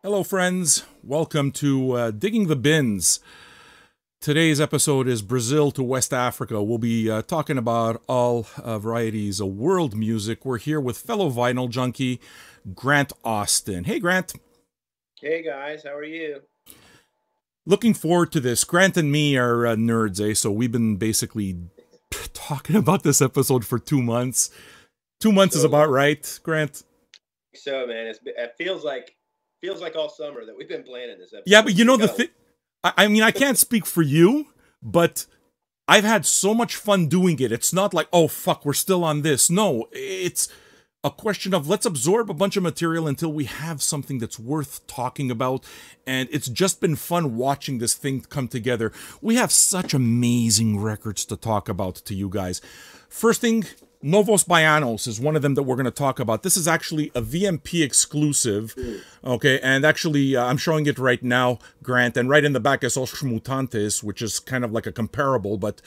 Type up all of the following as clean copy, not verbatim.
Hello, friends. Welcome to Digging the Bins. Today's episode is Brazil to West Africa. We'll be talking about all varieties of world music. We're here with fellow vinyl junkie, Grant Austin. Hey, Grant. Hey, guys. How are you? Looking forward to this. Grant and me are nerds, eh? So we've been basically talking about this episode for 2 months. 2 months is about right, Grant? So, man, it feels like all summer that we've been planning this episode. Yeah, but you know the thing. I mean, I can't speak for you, but I've had so much fun doing it. It's not like, oh, fuck, we're still on this. No, it's a question of let's absorb a bunch of material until we have something that's worth talking about. And it's just been fun watching this thing come together. We have such amazing records to talk about to you guys. First thing, Novos Baianos is one of them that we're going to talk about. This is actually a VMP exclusive, okay? And actually, I'm showing it right now, Grant, and right in the back is Os Mutantes, which is kind of like a comparable, but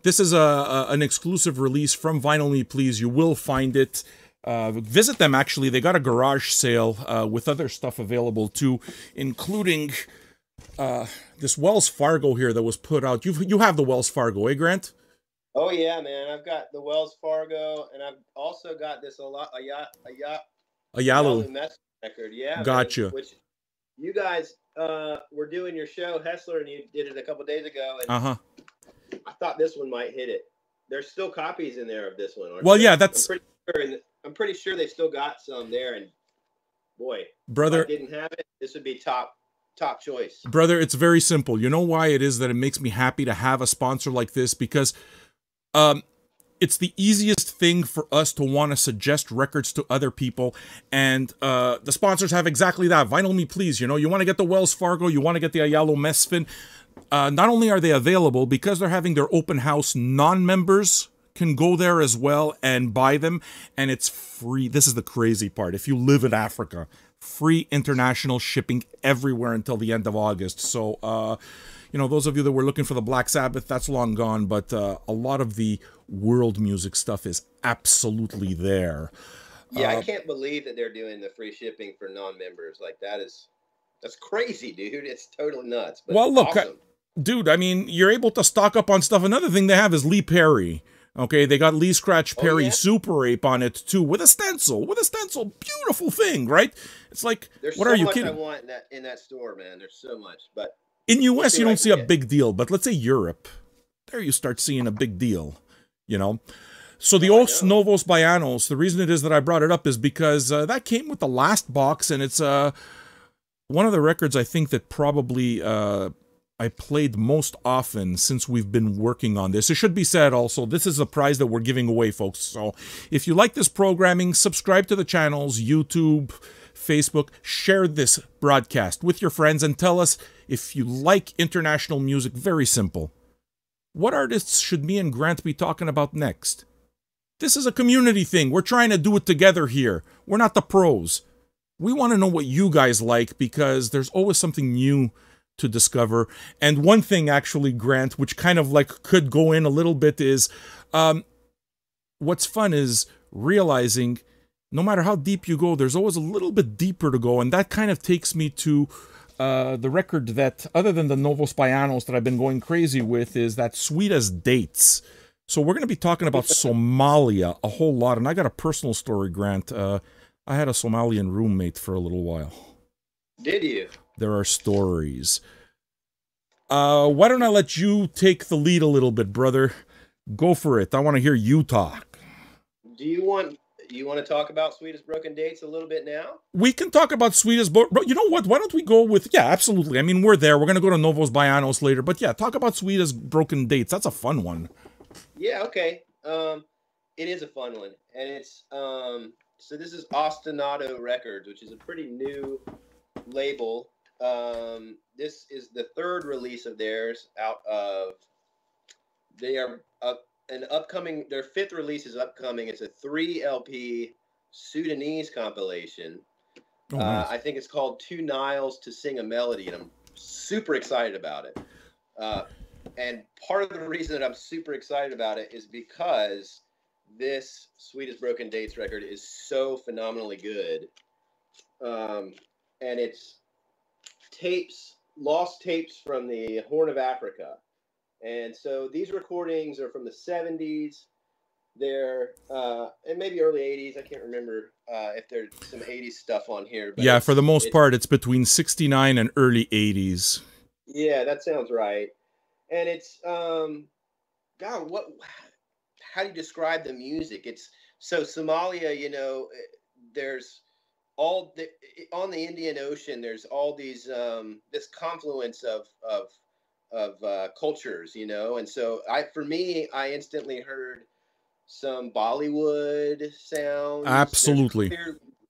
this is an exclusive release from Vinyl Me Please. You will find it. Visit them, actually. They got a garage sale with other stuff available, too, including this Wells Fargo here that was put out. You have the Wells Fargo, eh, Grant? Oh yeah, man! I've got the Wells Fargo, and I've also got this Ayalu Mess record. Yeah, gotcha. Man, which you guys were doing your show, Hessler, and you did it a couple days ago. And I thought this one might hit it. There's still copies in there of this one. Well, yeah, that's. I'm pretty sure they still got some there, and boy, brother, if I didn't have it, this would be top choice. Brother, it's very simple. You know why it is that it makes me happy to have a sponsor like this? Because it's the easiest thing for us to want to suggest records to other people, and the sponsors have exactly that. Vinyl Me Please, you know, you want to get the Wells Fargo, you want to get the Ayalo Mesfin. Not only are they available, because they're having their open house, non-members can go there as well and buy them, and it's free. This is the crazy part. If you live in Africa, free international shipping everywhere until the end of August. So, you know, those of you that were looking for the Black Sabbath, that's long gone, but a lot of the world music stuff is absolutely there. Yeah, I can't believe that they're doing the free shipping for non-members. Like, that's crazy, dude. It's totally nuts. But well, look, awesome. Dude, I mean, you're able to stock up on stuff. Another thing they have is Lee Perry. Okay, they got Lee Scratch Perry Super Ape on it, too, with a stencil. Beautiful thing, right? It's like, there's what so are you much kidding? I want in that store, man. There's so much, but in US, you don't see a big deal, but let's say Europe, there you start seeing a big deal, you know? So the Os Novos Baianos, the reason it is that I brought it up is because that came with the last box, and it's one of the records I think that probably I played most often since we've been working on this. It should be said also, this is a prize that we're giving away, folks. So if you like this programming, subscribe to the channels, YouTube, Facebook, share this broadcast with your friends, and tell us if you like international music. Very simple. What artists should me and Grant be talking about next? This is a community thing. We're trying to do it together here. We're not the pros. We want to know what you guys like, because there's always something new to discover. And one thing, actually, Grant, which kind of like could go in a little bit, is what's fun is realizing no matter how deep you go, there's always a little bit deeper to go. And that kind of takes me to the record that, other than the Novos Baianos that I've been going crazy with, is that Sweet as Dates. So we're going to be talking about Somalia a whole lot. And I got a personal story, Grant. I had a Somalian roommate for a little while. Did you? There are stories. Why don't I let you take the lead a little bit, brother? Go for it. I want to hear you talk. Do you want to talk about Sweet as Broken Dates a little bit now? We can talk about Sweet as Broken. You know what? Why don't we go with... Yeah, absolutely. I mean, we're there. We're going to go to Novos Baianos later. But yeah, talk about Sweet as Broken Dates. That's a fun one. Yeah, okay. It is a fun one. And it's... So this is Ostinato Records, which is a pretty new label. This is the third release of theirs out of... They are... their fifth release is upcoming. It's a 3 LP Sudanese compilation. Oh, nice. I think it's called Two Niles to Sing a Melody, and I'm super excited about it. And part of the reason that I'm super excited about it is because this Sweet as Broken Dates record is so phenomenally good. And it's tapes, lost tapes from the Horn of Africa. And so these recordings are from the 70s. They're and maybe early 80s. I can't remember if there's some 80s stuff on here. But Yeah, for the most part, it's between 69 and early 80s. Yeah, that sounds right. And it's God, how do you describe the music? It's so Somalia, you know, there's all the on the Indian Ocean. There's all these this confluence of cultures, you know, and so for me, I instantly heard some Bollywood sounds. Absolutely.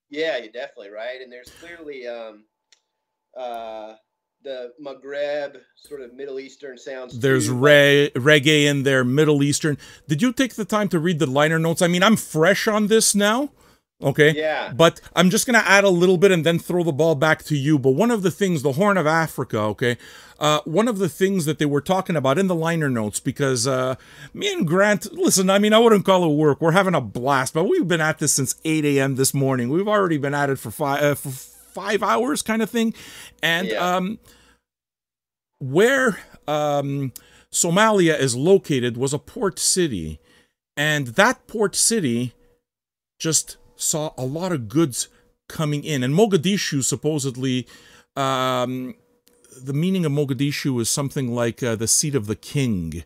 Yeah, you're definitely right. And there's clearly the Maghreb sort of Middle Eastern sounds. There's reggae in there, Middle Eastern. Did you take the time to read the liner notes? I mean, I'm fresh on this now. Okay. Yeah. But I'm just going to add a little bit and then throw the ball back to you. But one of the things, the Horn of Africa, okay, one of the things that they were talking about in the liner notes, because me and Grant, listen, I mean, I wouldn't call it work. We're having a blast, but we've been at this since 8 a.m. this morning. We've already been at it for 5 hours kind of thing. And where Somalia is located was a port city. And that port city just saw a lot of goods coming in. And Mogadishu, supposedly, the meaning of Mogadishu is something like the seat of the king,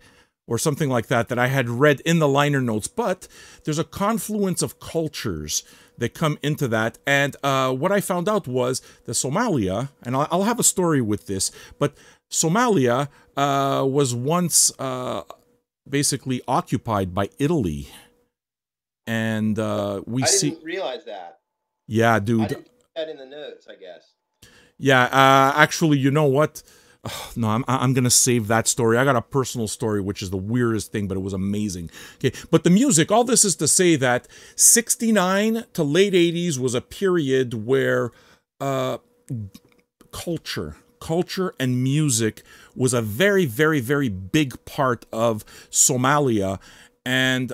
or something like that, that I had read in the liner notes. But there's a confluence of cultures that come into that. And what I found out was that Somalia, and I'll have a story with this, but Somalia was once basically occupied by Italy. And I didn't realize that. Yeah, dude. I didn't put that in the notes, I guess. Yeah, actually, you know what? Oh, no, I'm gonna save that story. I got a personal story, which is the weirdest thing, but it was amazing. Okay, but the music, all this is to say that 69 to late 80s was a period where culture and music was a very, very, very big part of Somalia, and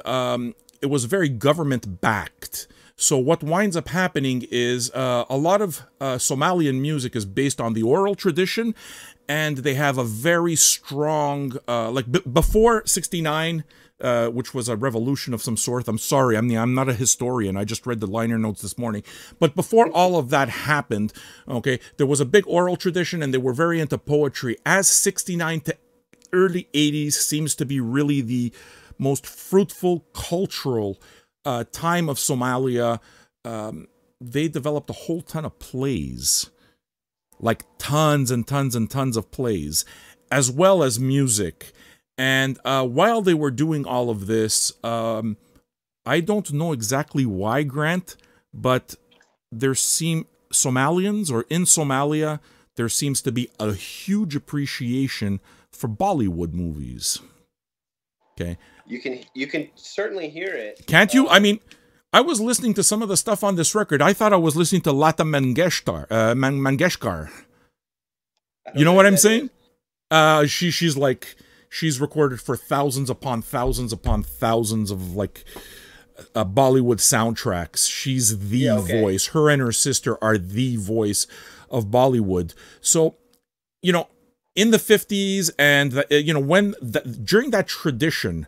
it was very government-backed. So what winds up happening is a lot of Somalian music is based on the oral tradition, and they have a very strong, before 69, which was a revolution of some sort. I'm sorry, I'm not a historian. I just read the liner notes this morning. But before all of that happened, okay, there was a big oral tradition, and they were very into poetry. As 69 to early 80s seems to be really the most fruitful cultural time of Somalia, they developed a whole ton of plays, like tons and tons and tons of plays, as well as music. And while they were doing all of this, I don't know exactly why, Grant, but there seem Somalians, or in Somalia, there seems to be a huge appreciation for Bollywood movies. Okay. You can certainly hear it. Can't you? I mean, I was listening to some of the stuff on this record. I thought I was listening to Lata Mangeshkar. You know what I'm saying? She's recorded for thousands upon thousands upon thousands of Bollywood soundtracks. She's the voice. Her and her sister are the voice of Bollywood. So, you know, in the 50s and during that tradition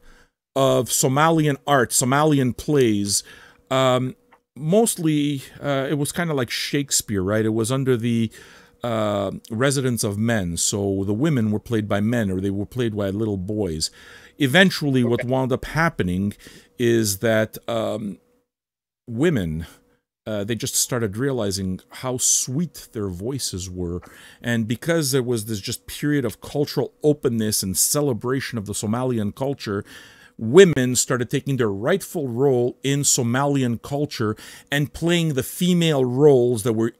of Somalian art, Somalian plays, mostly it was kind of like Shakespeare, right? It was under the residence of men, so the women were played by men, or they were played by little boys. Eventually, what wound up happening is that women, they just started realizing how sweet their voices were. And because there was this just period of cultural openness and celebration of the Somalian culture, women started taking their rightful role in Somalian culture and playing the female roles that were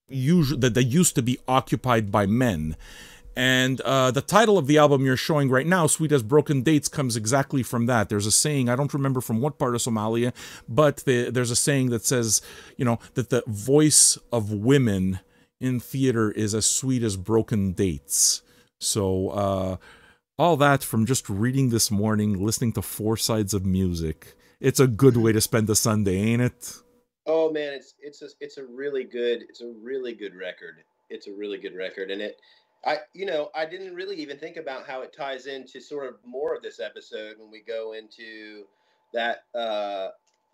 that they used to be occupied by men. And the title of the album you're showing right now, Sweet as Broken Dates, comes exactly from that. There's a saying, I don't remember from what part of Somalia, but there's a saying that says, you know, that the voice of women in theater is as sweet as broken dates. So all that from just reading this morning, listening to 4 sides of music. It's a good way to spend a Sunday, ain't it? Oh man, it's a really good record. it's a really good record, and I didn't really even think about how it ties into sort of more of this episode when we go into that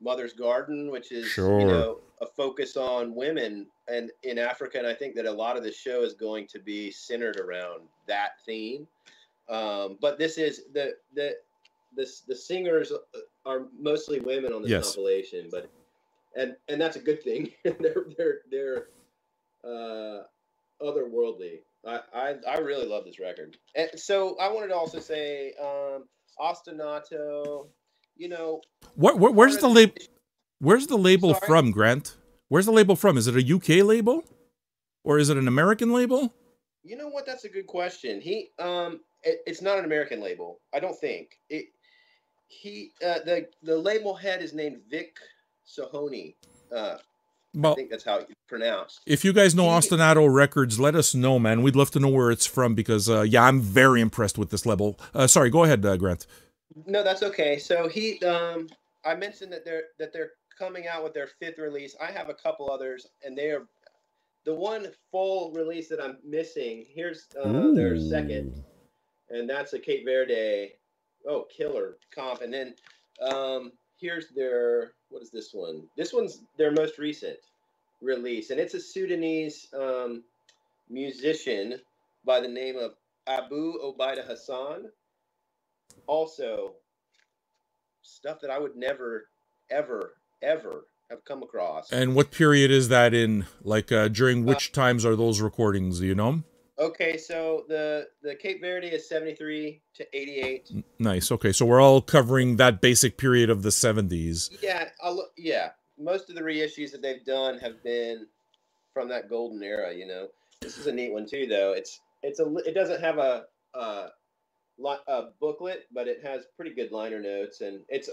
Mother's Garden, which is a focus on women and in Africa, and I think that a lot of the show is going to be centered around that theme. But this is the singers are mostly women on this compilation, but and that's a good thing. they're otherworldly. I really love this record. And so I wanted to also say Ostinato, where's the label from, Grant? Where's the label from? Is it a UK label or is it an American label? You know what? That's a good question. It's not an American label. I don't think the label head is named Vic Sohoni. I think that's how it's pronounced. If you guys know Ostinato Records, let us know, man. We'd love to know where it's from because, I'm very impressed with this label. Sorry, go ahead, Grant. No, that's okay. So I mentioned that they're coming out with their 5th release. I have a couple others, and they are the one full release that I'm missing. Here's their 2nd, and that's a Cape Verde. Oh, killer comp. And then here's their, what is this one? This one's their most recent release, and it's a Sudanese musician by the name of Abu Obaida Hassan. Also, stuff that I would never, ever, ever have come across. And what period is that in? Like, during which times are those recordings? Do you know? Okay, so the Cape Verde is 73 to 88. Nice. Okay, so we're all covering that basic period of the 70s. Yeah, most of the reissues that they've done have been from that golden era. This is a neat one too, though. It doesn't have a booklet, but it has pretty good liner notes, and it's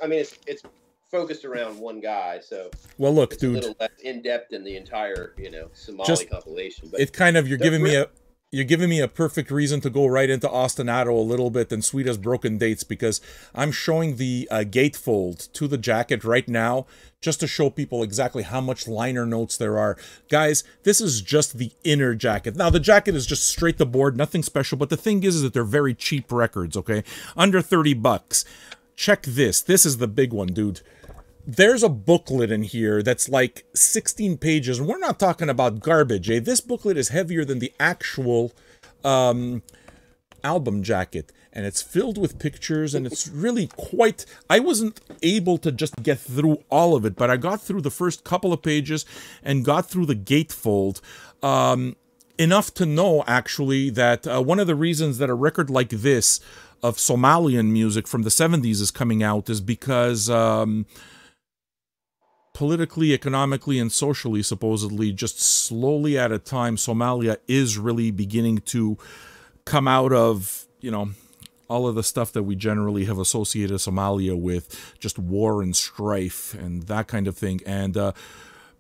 focused around one guy. So look, it's dude, a little less in depth than the entire Somali compilation. But it kind of you're giving me a perfect reason to go right into Ostinato a little bit and Sweet as Broken Dates, because I'm showing the gatefold to the jacket right now just to show people exactly how much liner notes there are. Guys, this is just the inner jacket. Now, the jacket is just straight to board, nothing special, but the thing is that they're very cheap records, okay? Under 30 bucks. Check this. This is the big one, dude. There's a booklet in here that's like 16 pages, and we're not talking about garbage, eh? This booklet is heavier than the actual album jacket, and it's filled with pictures, and it's really quite... I wasn't able to just get through all of it, but I got through the first couple of pages and got through the gatefold enough to know, actually, that one of the reasons that a record like this of Somalian music from the 70s is coming out is because... politically, economically, and socially, supposedly, just slowly at a time, Somalia is really beginning to come out of, all of the stuff that we generally have associated Somalia with, just war and strife and that kind of thing. And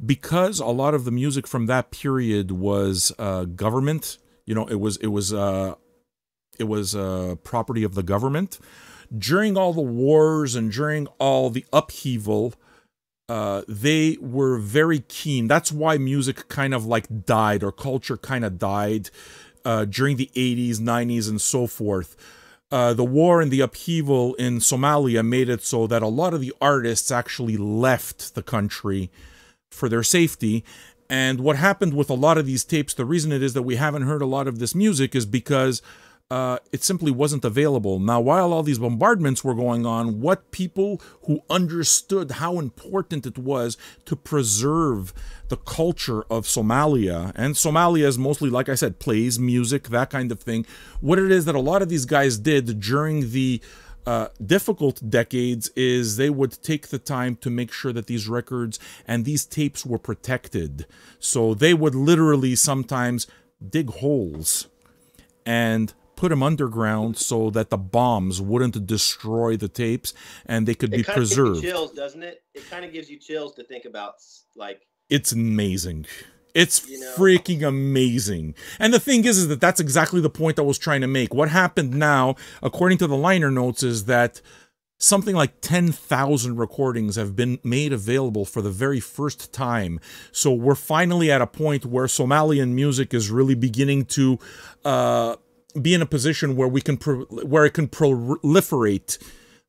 because a lot of the music from that period was government, it was property of the government. During all the wars and during all the upheaval, they were very keen. That's why music kind of like died, or culture kind of died during the 80s, 90s, and so forth. The war and the upheaval in Somalia made it so that a lot of the artists actually left the country for their safety. And what happened with a lot of these tapes, the reason it is that we haven't heard a lot of this music is because it simply wasn't available. Now, while all these bombardments were going on, what people who understood how important it was to preserve the culture of Somalia, and Somalia is mostly, like I said, plays, music, that kind of thing, what it is that a lot of these guys did during the difficult decades is they would take the time to make sure that these records and these tapes were protected. So they would literally sometimes dig holes and put them underground so that the bombs wouldn't destroy the tapes and they could be preserved. It kind of gives you chills, doesn't it? It kind of gives you chills to think about, like... It's amazing. It's freaking amazing. And the thing is that that's exactly the point I was trying to make. What happened now, according to the liner notes, is that something like 10,000 recordings have been made available for the very first time. So we're finally at a point where Somalian music is really beginning to be in a position where where it can proliferate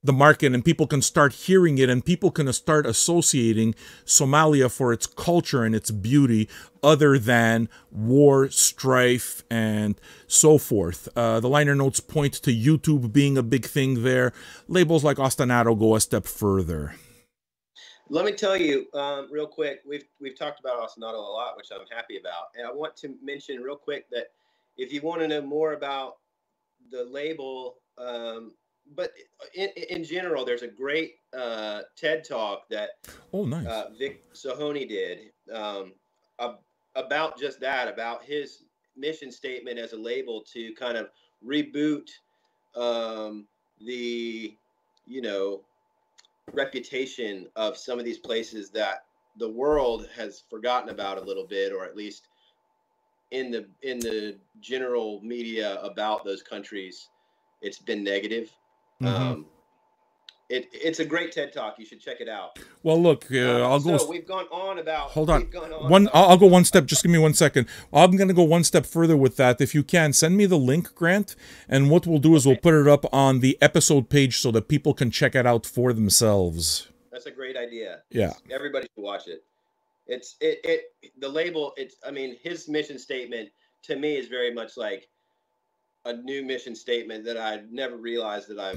the market, and people can start hearing it, and people can start associating Somalia for its culture and its beauty other than war, strife, and so forth. The liner notes point to YouTube being a big thing there. Labels like Ostinato go a step further. Let me tell you real quick, we've talked about Ostinato a lot, which I'm happy about. And I want to mention real quick that if you want to know more about the label, but in general, there's a great TED Talk that Vic Sohoni did about just that, about his mission statement as a label to kind of reboot the, reputation of some of these places that the world has forgotten about a little bit, or at least in the general media about those countries, it's been negative. Mm-hmm. It's a great TED Talk. You should check it out. Well, look, I'll go. So we've gone on about. Hold on. I'll go one step. Just give me 1 second. I'm going to go one step further with that. If you can, send me the link, Grant. And what we'll do is we'll put it up on the episode page so that people can check it out for themselves. That's a great idea. Yeah. Everybody should watch it. The label. His mission statement to me is very much like a new mission statement that I never realized that I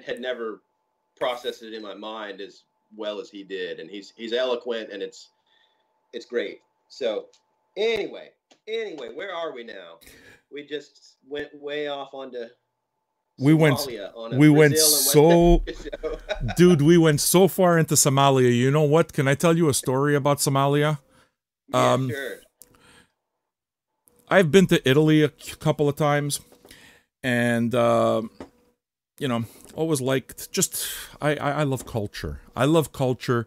had never processed it in my mind as well as he did, and he's eloquent, and it's great. So anyway, where are we now? We just went way off onto Somalia. Dude, we went so far into Somalia. You know what? Can I tell you a story about Somalia? Yeah, sure. I've been to Italy a couple of times, and always liked I love culture. I love culture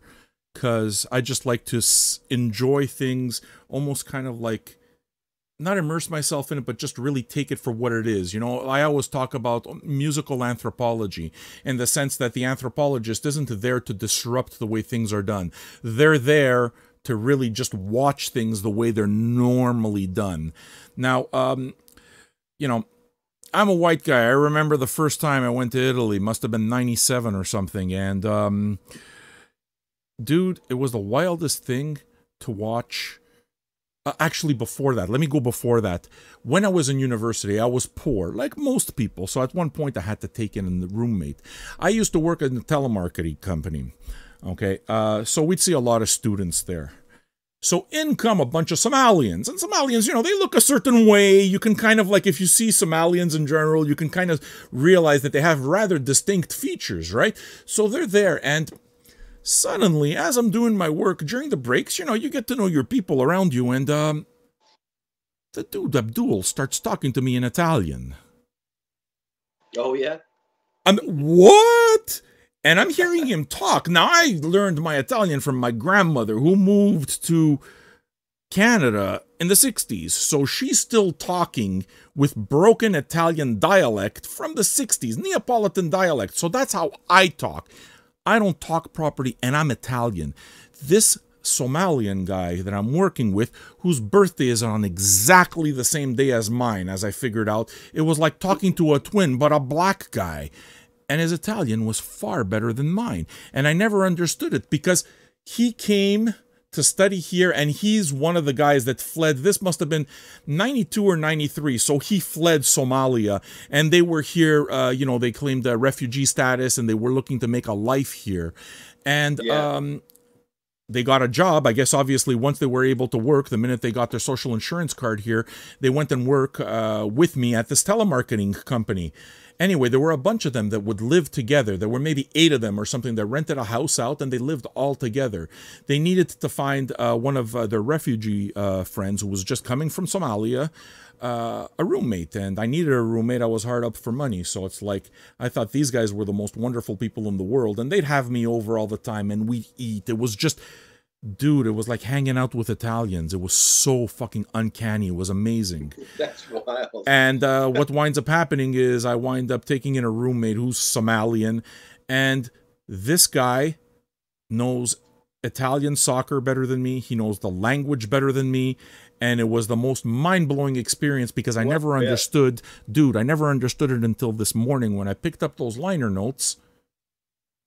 because I just like to enjoy things, almost kind of like not immerse myself in it, but just really take it for what it is. I always talk about musical anthropology in the sense that the anthropologist isn't there to disrupt the way things are done. They're there to really just watch things the way they're normally done. Now, I'm a white guy. I remember the first time I went to Italy, must have been 97 or something. And, dude, it was the wildest thing to watch. Actually, before that, let me go before that. When I was in university, I was poor, like most people. So at one point, I had to take in a roommate. I used to work in a telemarketing company. Okay, so we'd see a lot of students there. So in come a bunch of Somalians. And Somalians, they look a certain way. You can kind of, like, if you see Somalians in general, you can kind of realize that they have rather distinct features, right? So they're there, and suddenly, as I'm doing my work, during the breaks, you get to know your people around you, and the dude Abdul starts talking to me in Italian. Oh, yeah? What? And I'm hearing him talk. Now, I learned my Italian from my grandmother, who moved to Canada in the 60s. So she's still talking with broken Italian dialect from the 60s, Neapolitan dialect. So that's how I talk. I don't talk properly, and I'm Italian. This Somalian guy that I'm working with, whose birthday is on exactly the same day as mine, as I figured out, it was like talking to a twin, but a black guy. And his Italian was far better than mine. And I never understood it because he came to study here, and he's one of the guys that fled. This must have been 92 or 93. So he fled Somalia, and they were here, they claimed refugee status, and they were looking to make a life here. And they got a job. I guess, obviously, once they were able to work, the minute they got their social insurance card here, they went and worked with me at this telemarketing company. Anyway, there were a bunch of them that would live together. There were maybe 8 of them or something that rented a house out, and they lived all together. They needed to find one of their refugee friends who was just coming from Somalia, a roommate. And I needed a roommate. I was hard up for money. So it's like, I thought these guys were the most wonderful people in the world, and they'd have me over all the time, and we'd eat. It was just dude, it was like hanging out with Italians. It was so fucking uncanny. It was amazing. That's wild. And what winds up happening is I wind up taking in a roommate who's Somalian, and this guy knows Italian soccer better than me. He knows the language better than me. And it was the most mind-blowing experience because I never understood, dude, I never understood it until this morning when I picked up those liner notes.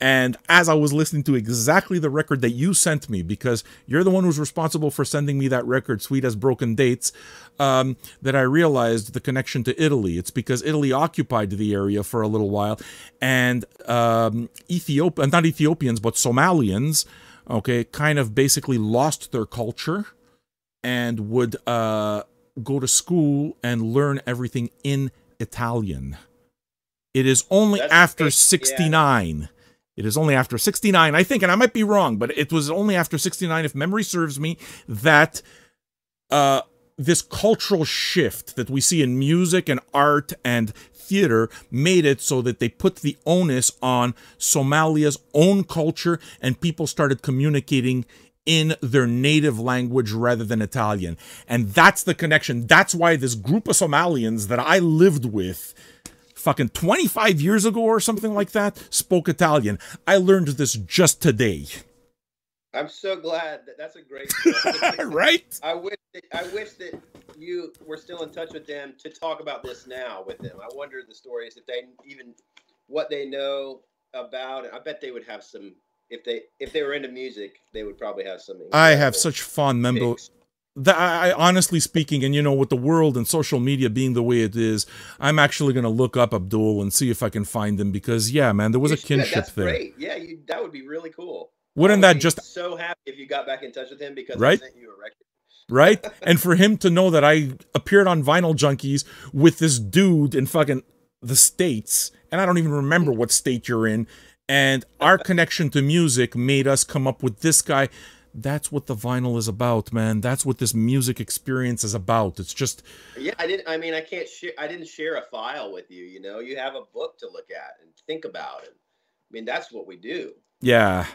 And as I was listening to exactly the record that you sent me, because you're the one who's responsible for sending me that record, Sweet as Broken Dates, that I realized the connection to Italy. It's because Italy occupied the area for a little while, and not Ethiopians, but Somalians, okay, kind of basically lost their culture and would go to school and learn everything in Italian. It is only after 69. Yeah. It is only after 69, I think, and I might be wrong, but it was only after 69, if memory serves me, that this cultural shift that we see in music and art and theater made it so that they put the onus on Somalia's own culture, and people started communicating in their native language rather than Italian. And that's the connection. That's why this group of Somalians that I lived with fucking 25 years ago or something like that spoke Italian. I learned this just today. I'm so glad that's a great story. Right? I wish that you were still in touch with them to talk about this now with them. I wonder the stories, if they even what they know about it. I bet they would have some. If they were into music, they would probably have something. I have such fond memories. I honestly speaking, and you know, with the world and social media being the way it is, I'm actually going to look up Abdul and see if I can find him, because yeah, man, there was a kinship there. That's great. Yeah, that would be really cool. Wouldn't that just so happy if you got back in touch with him because right? I sent you a record. Right? And for him to know that I appeared on Vinyl Junkies with this dude in fucking the States, and I don't even remember what state you're in, and our connection to music made us come up with this guy. That's what the vinyl is about, man. That's what this music experience is about. It's just, yeah. I didn't share a file with you. You know, you have a book to look at and think about it. I mean, that's what we do. Yeah.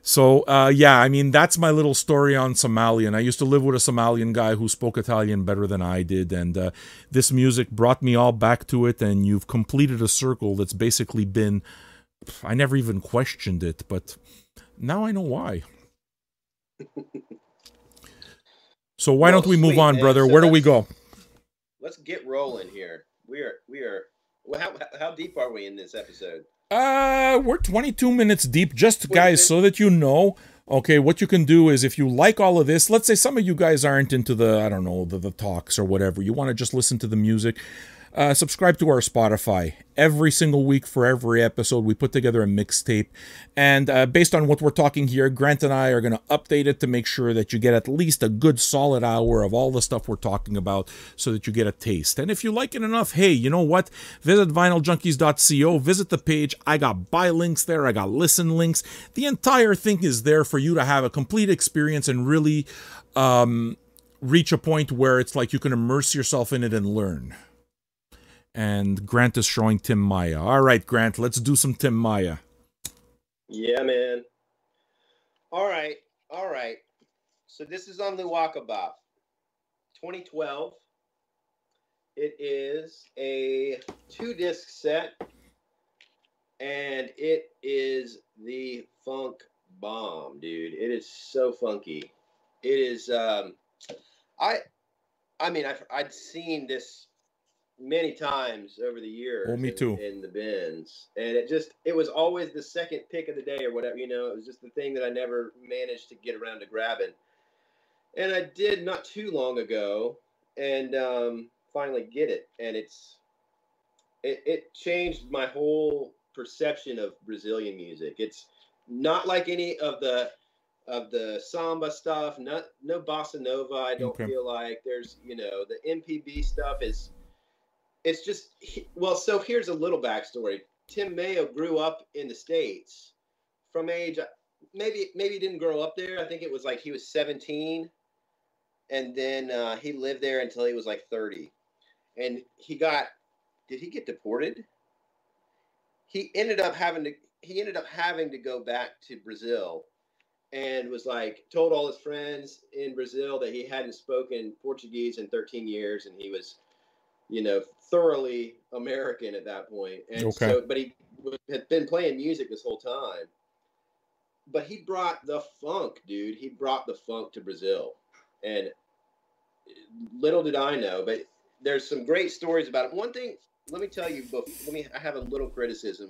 So, yeah, I mean, that's my little story on Somalian. I used to live with a Somalian guy who spoke Italian better than I did, and this music brought me all back to it, and you've completed a circle that's basically been, I never even questioned it, but now I know why. So why don't we move on, brother? So where do we go? Let's get rolling here. We are. Well, how deep are we in this episode? We're 22 minutes deep, just guys, so that you know. Okay, what you can do is, if you like all of this, let's say some of you guys aren't into the, I don't know, the talks or whatever. You want to just listen to the music. Subscribe to our Spotify. Every single week for every episode, we put together a mixtape. And based on what we're talking here, Grant and I are going to update it to make sure that you get at least a good solid hour of all the stuff we're talking about so that you get a taste. And if you like it enough, hey, you know what? Visit vinyljunkies.co. Visit the page. I got buy links there. I got listen links. The entire thing is there for you to have a complete experience and really reach a point where it's like you can immerse yourself in it and learn. And Grant is showing Tim Maya. All right, Grant, let's do some Tim Maya. Yeah, man. All right. So this is on the Wakabop. 2012. It is a 2-disc set, and it is the funk bomb, dude. It is so funky. It is. I'd seen this many times over the years. Oh, me too. In the bins, and it was always the second pick of the day or whatever. You know, it was just the thing that I never managed to get around to grabbing, and I did not too long ago, and finally get it, and it changed my whole perception of Brazilian music. It's not like any of the samba stuff, no bossa nova. I don't feel like there's, the MPB stuff is. It's just, well, so here's a little backstory. Tim Mayo grew up in the States from age, maybe he didn't grow up there. I think it was like he was 17, and then he lived there until he was like 30. And did he get deported? He ended up having to go back to Brazil, and was like, told all his friends in Brazil that he hadn't spoken Portuguese in 13 years, and he was, you know, thoroughly American at that point. And Okay. so, but he had been playing music this whole time. But he brought the funk, dude. He brought the funk to Brazil. And little did I know, but there's some great stories about it. One thing, let me tell you, I have a little criticism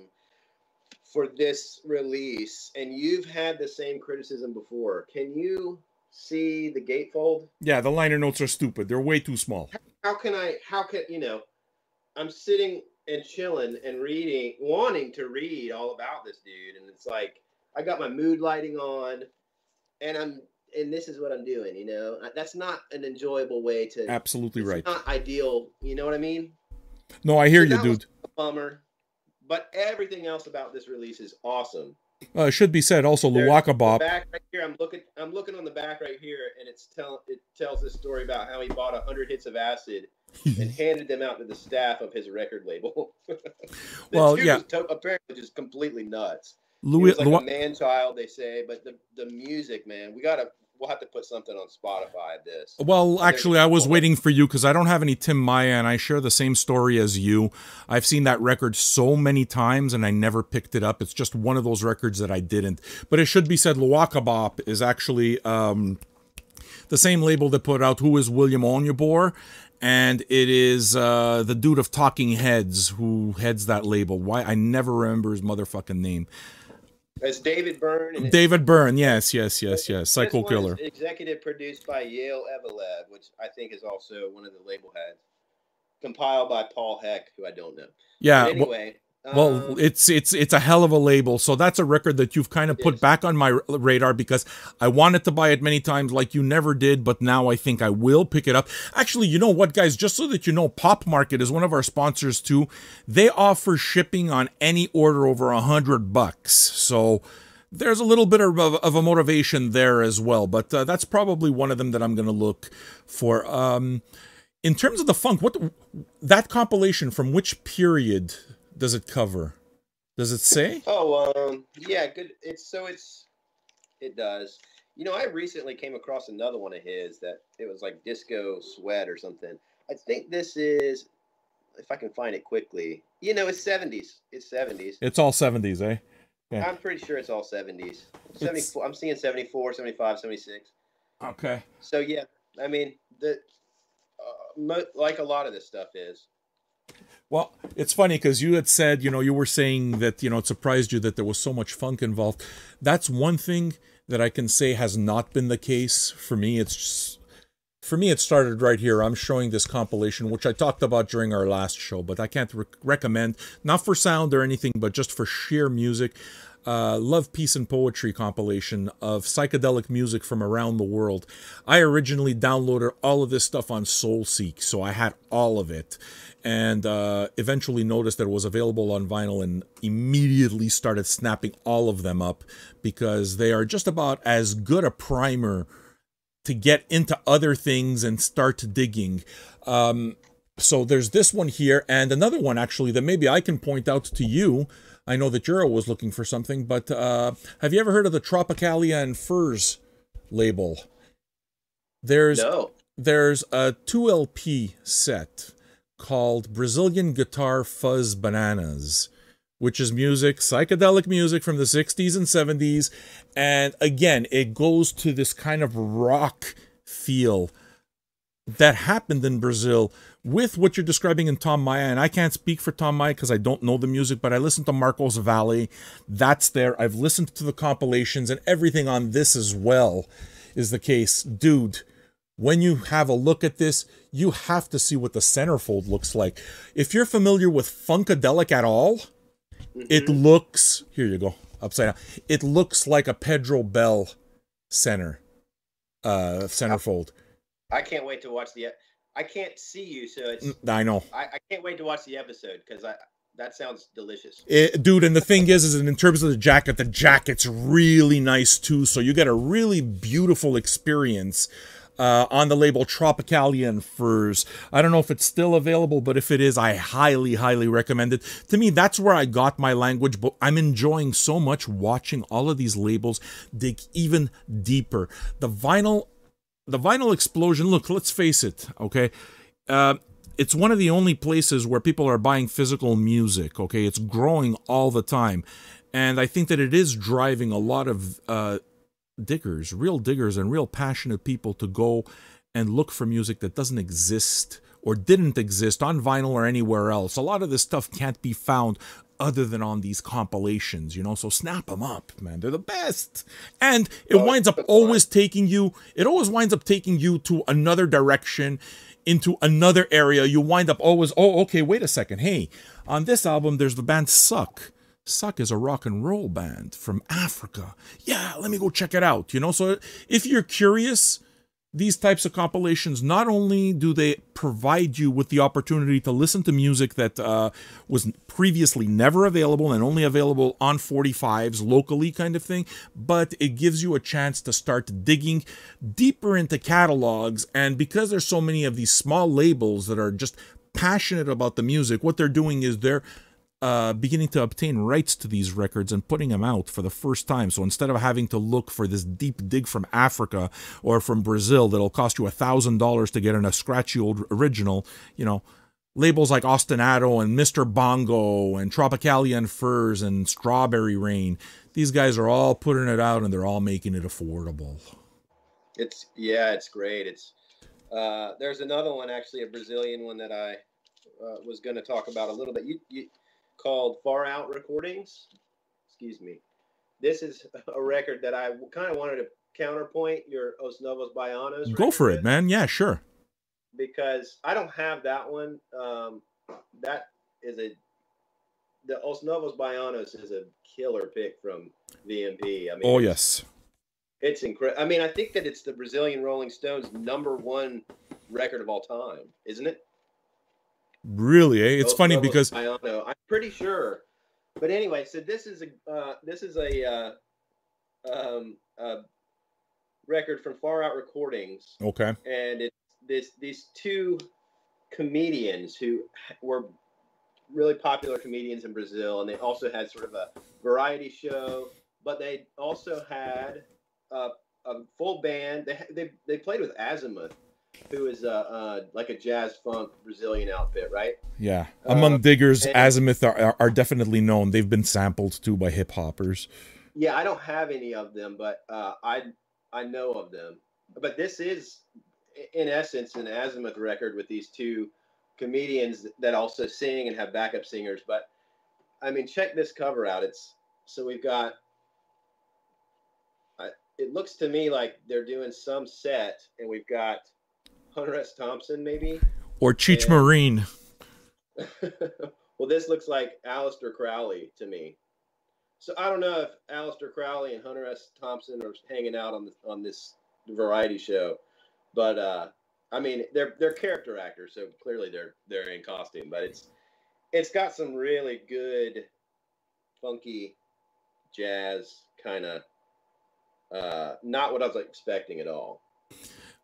for this release, and you've had the same criticism before. Can you see the gatefold? Yeah, the liner notes are stupid. They're way too small. How can, you know, I'm sitting and chilling and reading, wanting to read all about this dude, and it's like, I got my mood lighting on, and this is what I'm doing, you know? That's not an enjoyable way to... Absolutely right. It's not ideal, you know what I mean? No, I hear you, dude. A bummer, but everything else about this release is awesome. It should be said also, Luwaka Bop. Back right here, I'm looking on the back right here, and it tells this story about how he bought 100 hits of acid and handed them out to the staff of his record label. Well, yeah, was apparently just completely nuts. Louis, he was like a man-child, they say, but the music, man, we'll have to put something on Spotify of this. Well, actually, I was waiting for you because I don't have any Tim Maya, and I share the same story as you. I've seen that record so many times, and I never picked it up. It's just one of those records that I didn't. But it should be said, Luwaka Bop is actually the same label that put out Who is William Onyebor, and it is the dude of Talking Heads who heads that label. Why? I never remember his motherfucking name. It's David Byrne. David Byrne, yes. Psycho Killer. Executive produced by Yale Evelev, which I think is also one of the label heads. Compiled by Paul Heck, who I don't know. Yeah. But anyway. Well, it's a hell of a label. So that's a record that you've kind of put back on my radar because I wanted to buy it many times like you never did, but now I think I will pick it up. Actually, you know what, guys? Just so that you know, Pop Market is one of our sponsors too. They offer shipping on any order over $100. So there's a little bit of a motivation there as well. But that's probably one of them that I'm going to look for. In terms of the funk, that compilation from which period does it cover? Does it say? Oh, yeah, good. It does. You know, I recently came across another one of his that it was like Disco Sweat or something. I think this is, if I can find it quickly. You know, it's 70s. It's 70s. It's all 70s, eh? Yeah. I'm pretty sure it's all 70s. 74. I'm seeing 74, 75, 76. Okay. So yeah, I mean, like a lot of this stuff is. Well, it's funny because you had said, you know, you were saying that, you know, it surprised you that there was so much funk involved. That's one thing that I can say has not been the case for me. It's just, for me, it started right here. I'm showing this compilation, which I talked about during our last show, but I can't recommend, not for sound or anything, but just for sheer music. Love, Peace, and Poetry compilation of psychedelic music from around the world. I originally downloaded all of this stuff on SoulSeek, so I had all of it. And eventually noticed that it was available on vinyl and immediately started snapping all of them up because they are just about as good a primer to get into other things and start digging. So there's this one here and another one actually that maybe I can point out to you. I know that you're always looking for something, but have you ever heard of the Tropicalia and Furs label? There's a 2 LP set called Brazilian Guitar Fuzz Bananas, which is music, psychedelic music from the 60s and 70s. And again, it goes to this kind of rock feel that happened in Brazil with what you're describing in Tom Maya. And I can't speak for Tom Maya because I don't know the music, but I listened to Marcos Valle. That's there. I've listened to the compilations and everything on this as well is the case. Dude, when you have a look at this, you have to see what the centerfold looks like. If you're familiar with Funkadelic at all, it looks, here you go, upside down. It looks like a Pedro Bell centerfold. I can't wait to watch I can't see you, so it's... I know. I can't wait to watch the episode, because that sounds delicious. Dude, and the thing is in terms of the jacket's really nice, too, so you get a really beautiful experience on the label Tropicalia and Furs. I don't know if it's still available, but if it is, I highly, highly recommend it. To me, that's where I got my language, but I'm enjoying so much watching all of these labels dig even deeper. The vinyl explosion, look, let's face it, okay? It's one of the only places where people are buying physical music, okay? It's growing all the time. And I think that it is driving a lot of diggers, real diggers and real passionate people to go and look for music that doesn't exist or didn't exist on vinyl or anywhere else. A lot of this stuff can't be found other than on these compilations, you know, so snap them up, man. They're the best. And it winds up always taking you, it always winds up taking you to another direction, into another area. You wind up always, oh, okay, wait a second. Hey, on this album, there's the band Suck. Suck is a rock and roll band from Africa. Yeah, let me go check it out, you know? So if you're curious, these types of compilations, not only do they provide you with the opportunity to listen to music that was previously never available and only available on 45s locally kind of thing, but it gives you a chance to start digging deeper into catalogs. And because there's so many of these small labels that are just passionate about the music, what they're doing is they're beginning to obtain rights to these records and putting them out for the first time. So instead of having to look for this deep dig from Africa or from Brazil that'll cost you $1,000 to get in a scratchy old original, you know, labels like Ostinato and Mr. Bongo and Tropicalia and Furs and Strawberry Rain, these guys are all putting it out and they're all making it affordable. It's great. It's there's another one, actually, a Brazilian one that I was going to talk about a little bit. You called Far Out Recordings. Excuse me. This is a record that I kind of wanted to counterpoint your Os Novos Baianos. Go for it, man. Yeah, sure. Because I don't have that one. That is the Os Novos Baianos is a killer pick from VMP. I mean, oh yes, it's incredible. I mean, I think that it's the Brazilian Rolling Stones #1 record of all time, isn't it? Really, eh? It's funny because I don't know. I'm pretty sure, but anyway. So this is a record from Far Out Recordings. Okay, and it's these two comedians who were really popular comedians in Brazil, and they also had sort of a variety show, but they also had a full band. They played with Azimuth, who is like a jazz funk Brazilian outfit, right? Yeah. Among diggers, Azimuth are definitely known. They've been sampled too by hip hoppers. Yeah, I don't have any of them, but I know of them. But this is, in essence, an Azimuth record with these two comedians that also sing and have backup singers. But I mean, check this cover out. So we've got. It looks to me like they're doing some set, and we've got Hunter S. Thompson, maybe? Or Cheech Marine. Well, this looks like Aleister Crowley to me. So I don't know if Aleister Crowley and Hunter S. Thompson are hanging out on this variety show, but I mean they're character actors, so clearly they're in costume. But it's got some really good, funky jazz kind of. Not what I was expecting at all.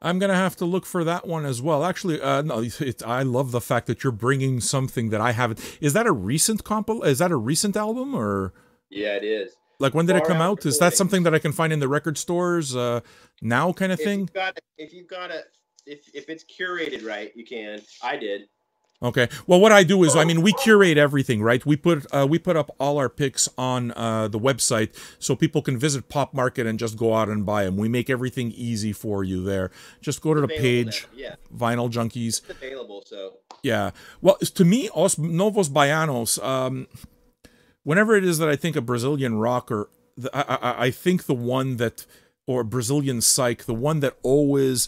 I'm gonna have to look for that one as well. Actually, no, I love the fact that you're bringing something that I haven't. Is that a recent Is that a recent album or? Yeah, it is. Like, when did it come out? Is that something that I can find in the record stores now, kind of thing? If it's curated right, you can. I did. Okay. Well, what I do is, I mean, we curate everything, right? We put up all our picks on the website so people can visit Pop Market and just go out and buy them. We make everything easy for you there. Just go to the page, yeah. Vinyl Junkies. It's available, so. Yeah. Well, to me, Os Novos Baianos, whenever it is that I think of Brazilian rock, or I think the one that, or Brazilian psych, the one that always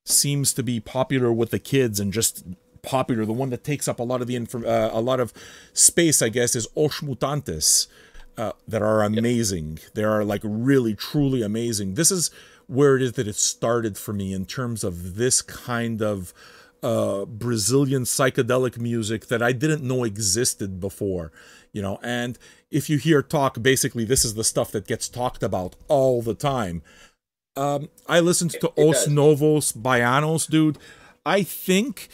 seems to be popular with the kids and just popular, the one that takes up a lot of a lot of space, I guess, is Os Mutantes, that are amazing. Yep. They are like really, truly amazing. This is where it is that it started for me in terms of this kind of Brazilian psychedelic music that I didn't know existed before, you know. And if you hear talk, basically this is the stuff that gets talked about all the time. I listened to It Os does. Novos Baianos, dude. I think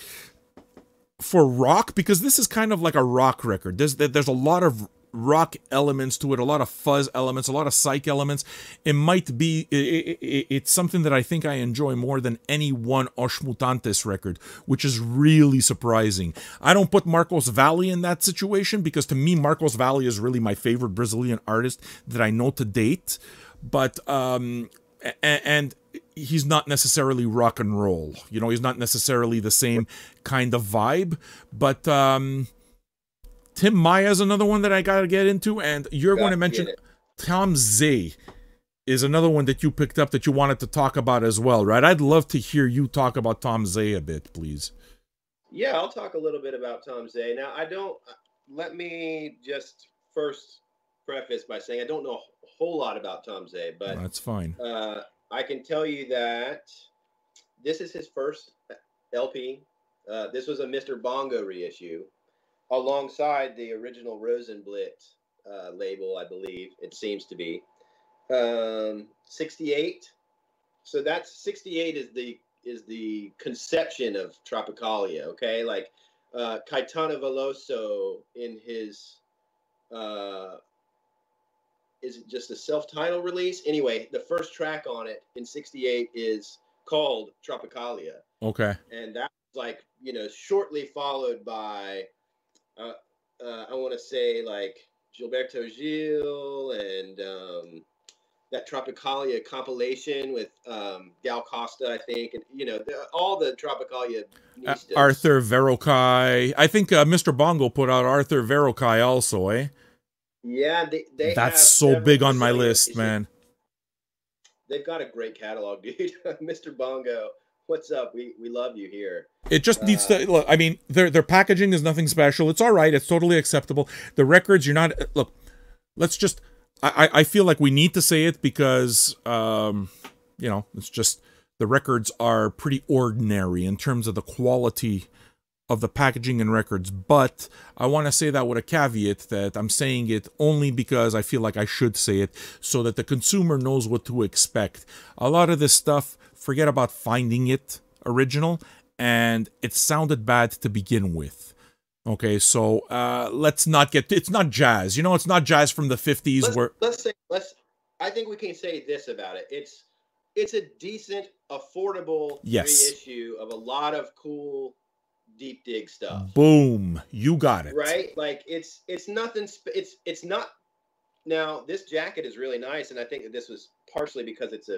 for rock, because this is kind of like a rock record. There's a lot of rock elements to it, a lot of fuzz elements, a lot of psych elements. It might be it's something that I think I enjoy more than any one Os Mutantes record, which is really surprising. I don't put Marcos Valle in that situation because to me Marcos Valle is really my favorite Brazilian artist that I know to date, but and he's not necessarily rock and roll. You know, he's not necessarily the same kind of vibe, but Tim Maya is another one that I got to get into, and you're going to mention Tom Zay is another one that you picked up that you wanted to talk about as well, right? I'd love to hear you talk about Tom Zay a bit, please. Yeah, I'll talk a little bit about Tom Zay. Now, let me just first preface by saying I don't know a whole lot about Tom Zay, but that's fine. I can tell you that this is his first LP. This was a Mr. Bongo reissue alongside the original Rosenblit label, I believe it seems to be. 68. So that's 68 is the conception of Tropicalia, okay? Like Caetano Veloso in his is it just a self-titled release? Anyway, the first track on it in 68 is called Tropicalia. Okay. And that was like, you know, shortly followed by I want to say like Gilberto Gil and that Tropicalia compilation with Gal Costa, I think, and you know all the Tropicalia. Arthur Verocai. I think Mr. Bongo put out Arthur Verocai also, eh? Yeah, they that's have so big on my Brazilian list, man. They've got a great catalog, dude. Mr. Bongo, what's up? We love you here. It just needs to look. I mean, their packaging is nothing special. It's all right. It's totally acceptable. The records, you're not. Look, let's just. I feel like we need to say it because, you know, it's just the records are pretty ordinary in terms of the quality of the packaging and records. But I want to say that with a caveat that I'm saying it only because I feel like I should say it so that the consumer knows what to expect. A lot of this stuff, forget about finding it original, and it sounded bad to begin with. Okay, so let's not get. It's not jazz, you know. It's not jazz from the 50s. I think we can say this about it. It's a decent, affordable reissue of a lot of cool deep dig stuff. Boom, you got it. Right, like it's nothing. It's not. Now this jacket is really nice, and I think that this was partially because it's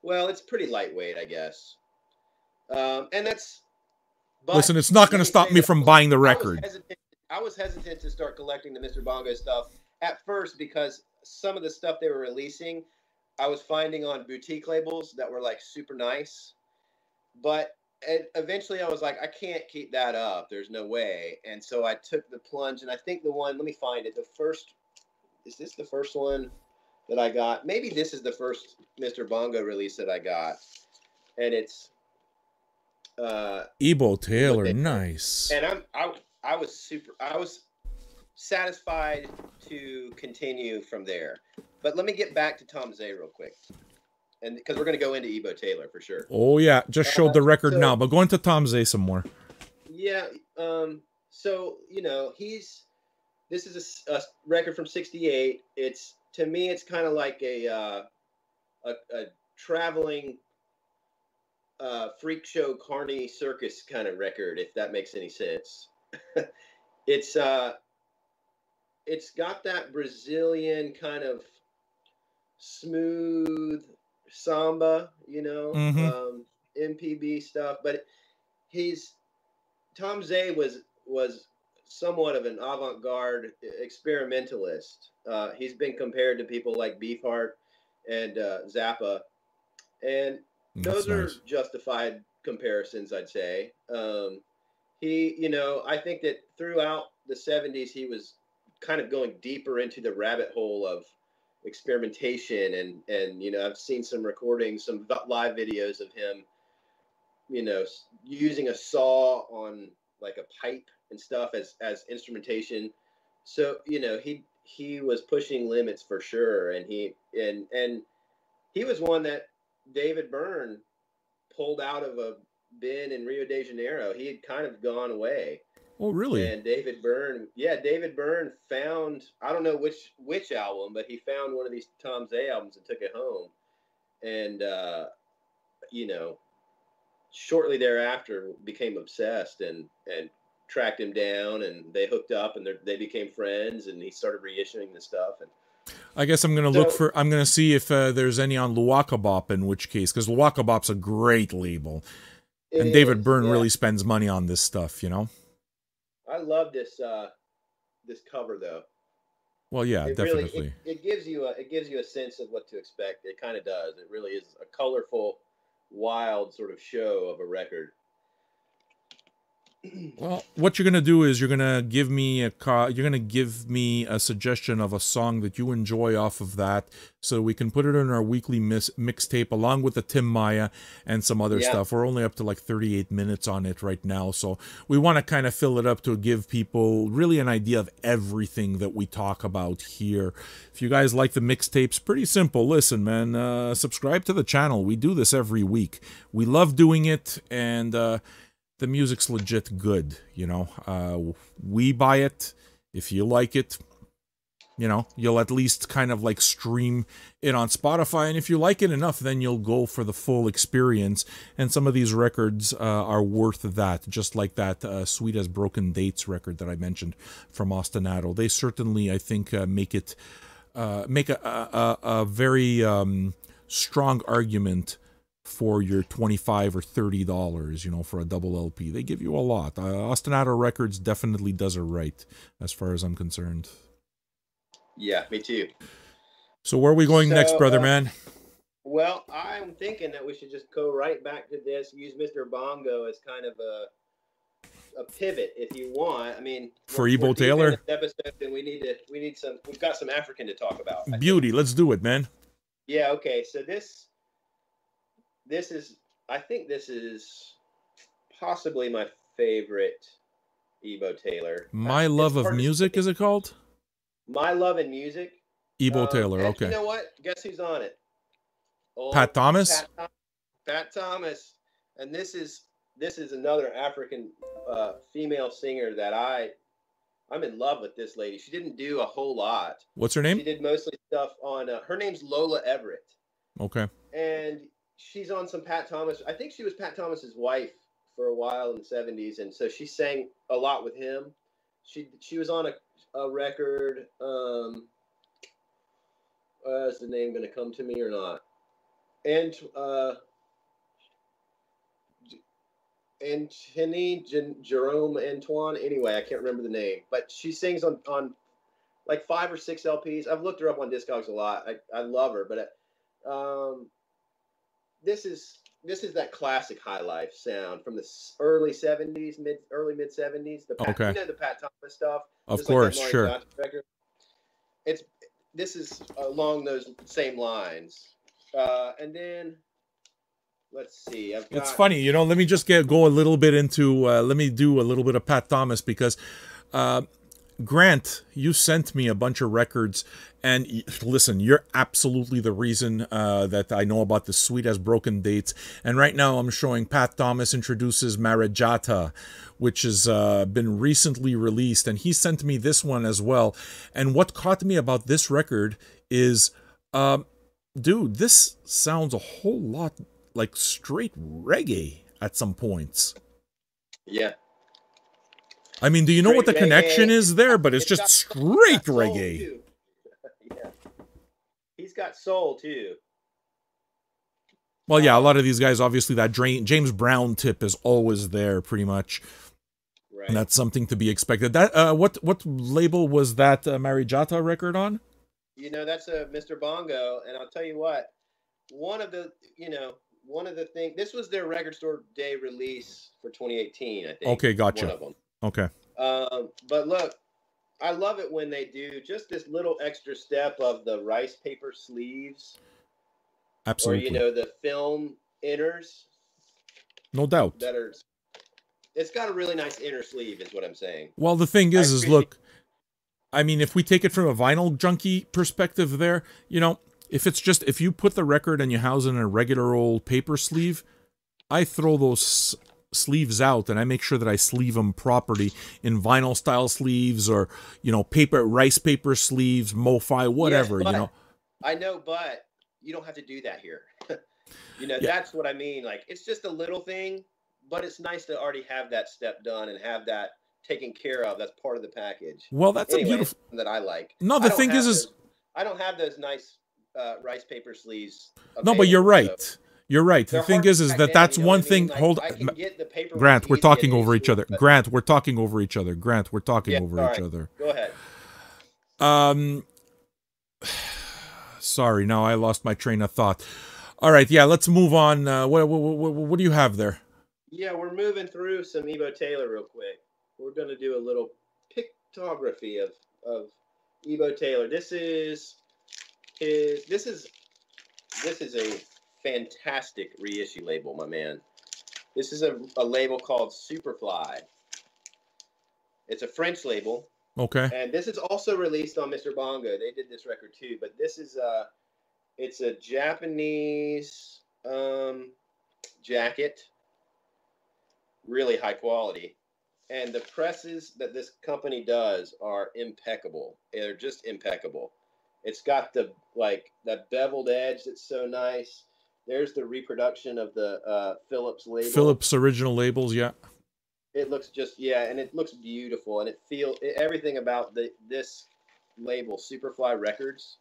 it's pretty lightweight, I guess. And that's. But listen, it's not going to stop me from buying the record. I was hesitant to start collecting the Mr. Bongo stuff at first because some of the stuff they were releasing, I was finding on boutique labels that were like super nice. But eventually I was like, I can't keep that up. There's no way. And so I took the plunge, and I think the one, let me find it. Is this the first one that I got? Maybe this is the first Mr. Bongo release that I got. And it's Ebo Taylor, nice. And I was satisfied to continue from there. But let me get back to Tom Zay real quick, and because we're going to go into Ebo Taylor for sure. Oh yeah, just showed the record now, but go into Tom Zay some more. Yeah. So you know this is a record from '68. To me it's kind of like a traveling freak show carny circus kind of record, if that makes any sense. It's got that Brazilian kind of smooth samba, you know, MPB stuff, but Tom Zay was somewhat of an avant-garde experimentalist. He's been compared to people like Beefheart and Zappa, and those are justified comparisons, I'd say. I think that throughout the 70s, he was kind of going deeper into the rabbit hole of experimentation. And you know, I've seen some recordings, some live videos of him, you know, using a saw on like a pipe and stuff as instrumentation. So, you know, he was pushing limits for sure. And he he was one that David Byrne pulled out of a bin in Rio de Janeiro. He had kind of gone away. Oh, really? And David Byrne found, I don't know which album, but he found one of these Tom Zay albums and took it home. And, you know, shortly thereafter became obsessed and tracked him down, and they hooked up, and they became friends, and he started reissuing the stuff. And I guess I'm going to see if there's any on Luwaka Bop, in which case, because Luwaka Bop's a great label. And David Byrne really spends money on this stuff, you know? I love this this cover though. Well, yeah, definitely. Really, it gives you a sense of what to expect. It kind of does. It really is a colorful, wild sort of show of a record. Well, what you're gonna do is you're gonna give me a suggestion of a song that you enjoy off of that, so we can put it in our weekly mixtape along with the Tim Maya and some other stuff. We're only up to like 38 minutes on it right now, so we want to kind of fill it up to give people really an idea of everything that we talk about here. If you guys like the mixtapes, pretty simple. Listen, man, subscribe to the channel. We do this every week. We love doing it, and the music's legit good, you know. We buy it. If you like it, you know, you'll at least kind of like stream it on Spotify. And if you like it enough, then you'll go for the full experience. And some of these records are worth that, just like that Sweet as Broken Dates record that I mentioned from Ostinato. They certainly, I think, make a very strong argument for your $25 or $30, you know, for a double LP. They give you a lot. Ostinato Records definitely does it right, as far as I'm concerned. Yeah, me too. So where are we going next, brother man? Well, I'm thinking that we should just go right back to this, use Mr. Bongo as kind of a pivot, if you want. I mean, for Ebo Taylor episode, and we've got some African to talk about. Beauty, let's do it, man. Yeah, okay. So I think this is possibly my favorite Ebo Taylor. My Love of Music, is it called? My Love and Music. Ebo Taylor, okay. You know what? Guess who's on it? Pat Thomas? Pat Thomas. And this is another African female singer that I'm in love with this lady. She didn't do a whole lot. What's her name? She did mostly stuff on, her name's Lola Everett. Okay. And she's on some Pat Thomas. I think she was Pat Thomas's wife for a while in the 70s, and so she sang a lot with him. She was on a record. Is the name going to come to me or not? And Jerome Antoine. Anyway, I can't remember the name, but she sings on like 5 or 6 LPs. I've looked her up on Discogs a lot. I love her, but this is that classic Highlife sound from the early 70s, early mid 70s. You know, the Pat Thomas stuff. Of course, like sure. This is along those same lines. And then let's see. It's funny, you know. Let me just go a little bit into. Let me do a little bit of Pat Thomas, because Grant, you sent me a bunch of records, and listen, you're absolutely the reason that I know about the Sweet as Broken Dates. And right now I'm showing Pat Thomas introduces Marejata, which has been recently released, and he sent me this one as well. And what caught me about this record is, dude, this sounds a whole lot like straight reggae at some points. Yeah. I mean, do you know what the connection is there? But it's just straight reggae. Yeah. He's got soul, too. Well, yeah, a lot of these guys, obviously, that James Brown tip is always there, pretty much. Right. And that's something to be expected. That what label was that Marejata record on? You know, that's a Mr. Bongo, and I'll tell you what, one of the things, this was their record store day release for 2018, I think. Okay, gotcha. One of them. Okay. But look, I love it when they do just this little extra step of the rice paper sleeves. Absolutely. Or, you know, the film inners. No doubt. It's got a really nice inner sleeve, is what I'm saying. Well, the thing is look, I mean, if we take it from a vinyl junkie perspective there, you know, if you put the record and you house it in a regular old paper sleeve, I throw those sleeves out and I make sure that I sleeve them properly in vinyl style sleeves or, you know, rice paper sleeves, MoFi, whatever, yes, you know. I know, but you don't have to do that here. You know, Yeah. that's what I mean. Like, it's just a little thing, but it's nice to already have that step done and have that taken care of. That's part of the package. Well, that's anyway, a beautiful that I like. No, the thing is I don't have those nice rice paper sleeves available, no, but you're right. So you're right. The thing is that's you know one what I mean? thing. Like, Hold I can get the paper Grant, we're easy talking at over any each store, other. but- Grant, we're talking over each other. Grant, we're talking Yeah, over each other. Go ahead. Sorry, now I lost my train of thought. All right, yeah, let's move on. What do you have there? Yeah, we're moving through some Ebo Taylor real quick. We're going to do a little pictography of Ebo Taylor. This is a fantastic reissue label, my man. This is a label called Superfly. It's a French label. Okay. And this is also released on Mr. Bongo. They did this record too, but this is it's a Japanese jacket, really high quality. And the presses that this company does are impeccable. They're just impeccable. It's got that beveled edge that's so nice. There's the reproduction of the Philips label. Philips original labels, yeah. It looks and it looks beautiful, and everything about this label, Superfly Records.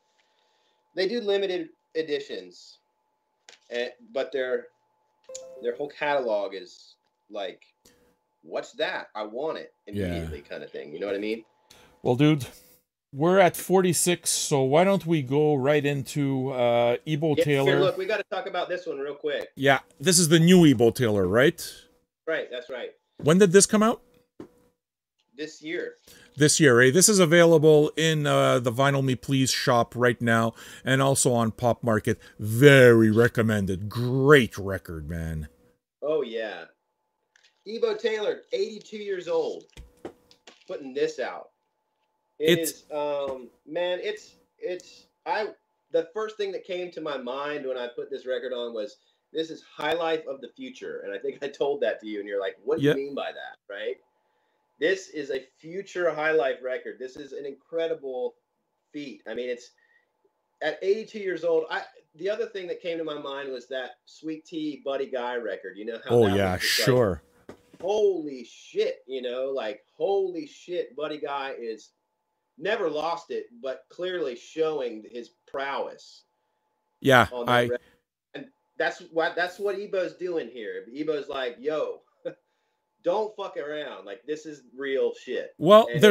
They do limited editions, but their whole catalog is like, what's that? I want it immediately, kind of thing. You know what I mean? Well, dude, we're at 46, so why don't we go right into Ebo Taylor? Here, look, we got to talk about this one real quick. Yeah, this is the new Ebo Taylor, right? Right, that's right. When did this come out? This year. This year, eh? This is available in the Vinyl Me Please shop right now, and also on Pop Market. Very recommended. Great record, man. Oh, yeah. Ebo Taylor, 82 years old, putting this out. Man, the first thing that came to my mind when I put this record on was, this is Highlife of the Future. And I think I told that to you, and you're like, what do you mean by that, right? This is a future Highlife record. This is an incredible feat. I mean, it's at 82 years old. The other thing that came to my mind was that Sweet Tea Buddy Guy record. You know how Oh, yeah, sure. Like, holy shit, you know, like, holy shit, Buddy Guy is never lost it, but clearly showing his prowess. Yeah, and that's what Ebo's doing here. Ebo's like, yo, don't fuck around. Like, this is real shit. Well, and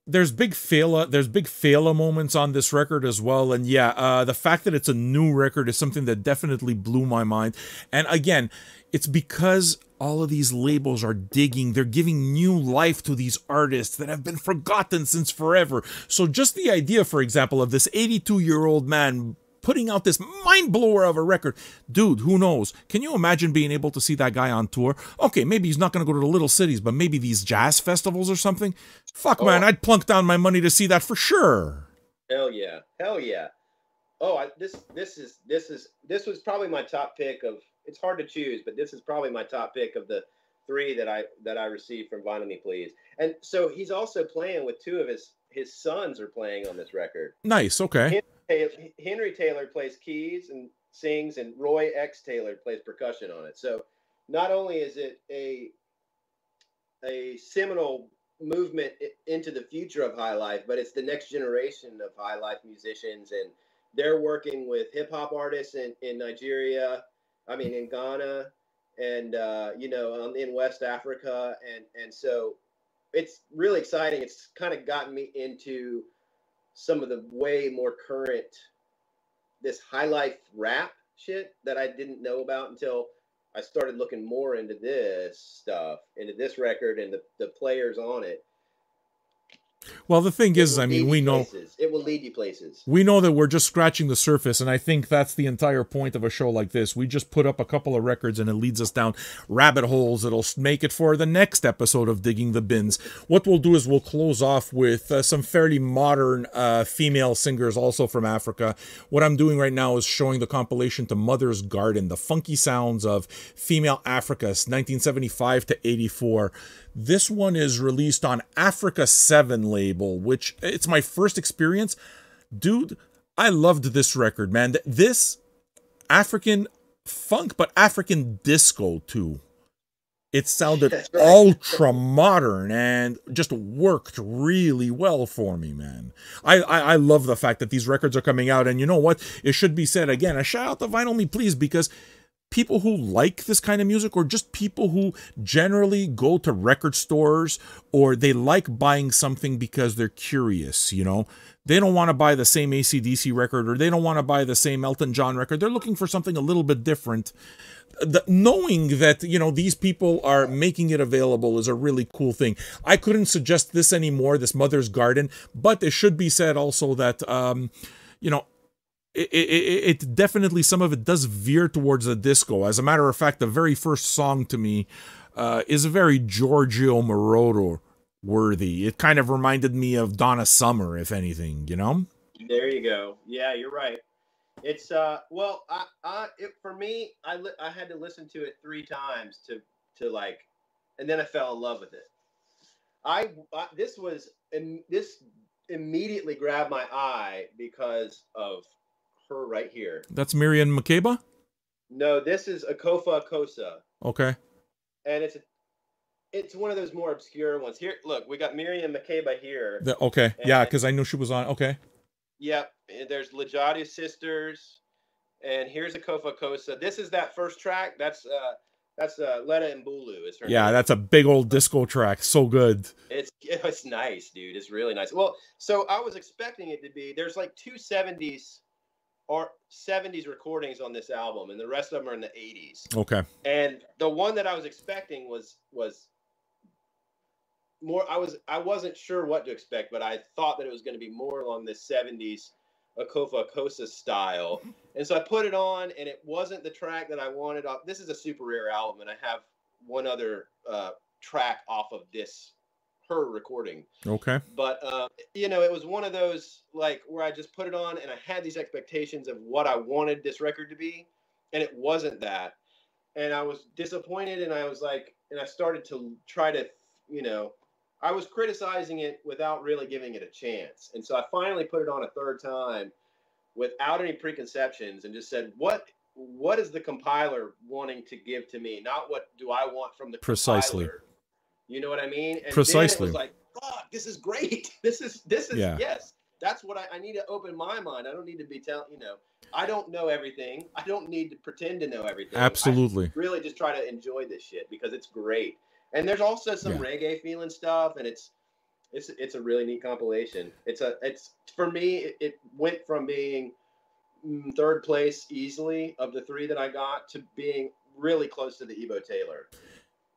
there's big failure moments on this record as well, and yeah, the fact that it's a new record is something that definitely blew my mind. And again, it's because all of these labels are they're giving new life to these artists that have been forgotten since forever. So just the idea, for example, of this 82-year-old man putting out this mind blower of a record, dude, who knows? Can you imagine being able to see that guy on tour? Okay, maybe he's not going to go to the little cities, but maybe these jazz festivals or something. Fuck, man, I'd plunk down my money to see that for sure. Hell yeah, hell yeah. Oh, this was probably my top pick of. It's hard to choose, but this is probably my top pick of the three that I received from Vinyl Me Please. And so he's also playing with two of his sons are playing on this record. Nice, okay. Henry Taylor plays keys and sings, and Roy X Taylor plays percussion on it. So not only is it a seminal movement into the future of Highlife, but it's the next generation of Highlife musicians, and they're working with hip hop artists in Nigeria. I mean, in Ghana, and in West Africa, and so it's really exciting. It's kind of gotten me into some of the way more current, this Highlife rap shit that I didn't know about until I started looking more into this stuff, into this record and the players on it. Well, the thing is, I mean, we know it will lead you places. We know that we're just scratching the surface, and I think that's the entire point of a show like this. We just put up a couple of records, and it leads us down rabbit holes that'll make it for the next episode of Digging the Bins. What we'll do is we'll close off with some fairly modern female singers, also from Africa. What I'm doing right now is showing the compilation to Mother's Garden, the funky sounds of female Africa, 1975 to 84. This one is released on Africa 7 label, which it's my first experience. Dude, I loved this record, man. This African funk, but African disco too. It sounded ultra modern and just worked really well for me, man. I love the fact that these records are coming out, and you know what? It should be said again, a shout out to Vinyl Me Please, because people who like this kind of music, or just people who generally go to record stores, or they like buying something because they're curious, you know? They don't want to buy the same AC/DC record, or they don't want to buy the same Elton John record. They're looking for something a little bit different. Knowing that, you know, these people are making it available is a really cool thing. I couldn't suggest this anymore, this Mother's Garden, but it should be said also that, you know, it definitely, some of it does veer towards the disco. As a matter of fact, the very first song to me is very Giorgio Moroder worthy. It kind of reminded me of Donna Summer, if anything, you know? There you go. Yeah, you're right. It's well, for me, I had to listen to it 3 times to like, and then I fell in love with it. This immediately grabbed my eye because of her right here. That's Miriam Makeba? No, this is Akofa Kosa. Okay. And it's one of those more obscure ones. Here, look, we got Miriam Makeba here. Okay, yeah, because I knew she was on. Okay. Yep, there's Lajadu Sisters, and here's Akofa Kosa. This is that first track. That's Letta and Bulu is her name. That's a big old disco track. So good. It's nice, dude. It's really nice. Well, so I was expecting it to be. There's like 2 70s or 70s recordings on this album, and the rest of them are in the 80s. Okay. And the one that I was expecting was more. I wasn't sure what to expect, but I thought that it was going to be more along this 70s Akofa Kosa style. And so I put it on, and it wasn't the track that I wanted off. This is a super rare album, and I have one other track off of her recording. Okay. But you know, it was one of those like where I just put it on, and I had these expectations of what I wanted this record to be, and it wasn't that. And I was disappointed, and I was like, and I started to try to, you know, I was criticizing it without really giving it a chance. And so I finally put it on a 3rd time without any preconceptions and just said, what is the compiler wanting to give to me? Not what do I want from the compiler. You know what I mean? And Precisely. then it was like, fuck, this is great. This is yes. That's what I need to open my mind. I don't need to be I don't know everything. I don't need to pretend to know everything. Absolutely. I really just try to enjoy this shit because it's great. And there's also some reggae feeling stuff, and it's a really neat compilation. It's for me, it went from being 3rd place easily of the 3 that I got to being really close to the Ebo Taylor.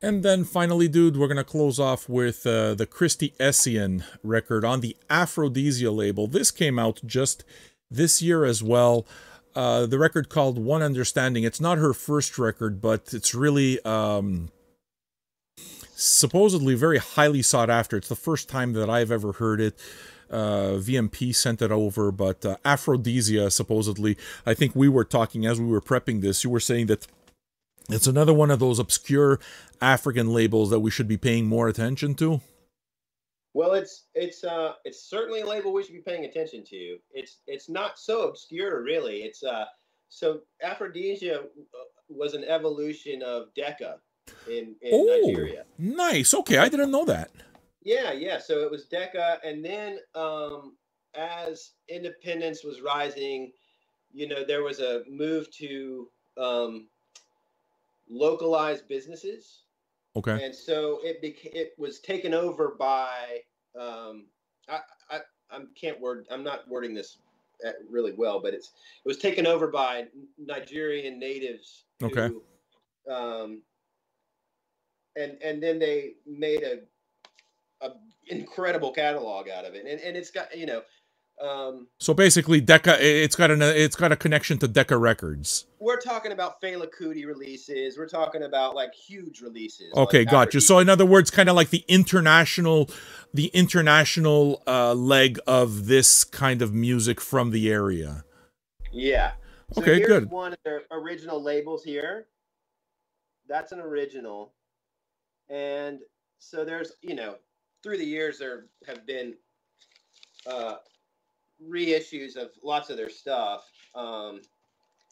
And then finally, dude, we're going to close off with the Christy Essien record on the Aphrodisia label. This came out just this year as well. The record called One Understanding. It's not her first record, but it's really supposedly very highly sought after. It's the first time that I've ever heard it. VMP sent it over, but Aphrodisia, supposedly, I think we were talking as we were prepping this, you were saying that it's another one of those obscure African labels that we should be paying more attention to. Well, it's certainly a label we should be paying attention to. It's not so obscure, really. It's so Aphrodisia was an evolution of Decca in Nigeria. Nice. Okay, I didn't know that. Yeah. So it was Decca, and then as independence was rising, you know, there was a move to localized businesses. Okay. And so it was taken over by I'm not wording this really well, but it was taken over by Nigerian natives. Okay. And then they made incredible catalog out of it, and it's got, you know. So basically, Decca, it's got a connection to Decca Records. We're talking about Fela Kuti releases. We're talking about like huge releases. Okay, like got you. So in other words, kind of like the international leg of this kind of music from the area. Yeah. So okay, here's good. One of their original labels here. That's an original, and so there's, you know, through the years there have been reissues of lots of their stuff.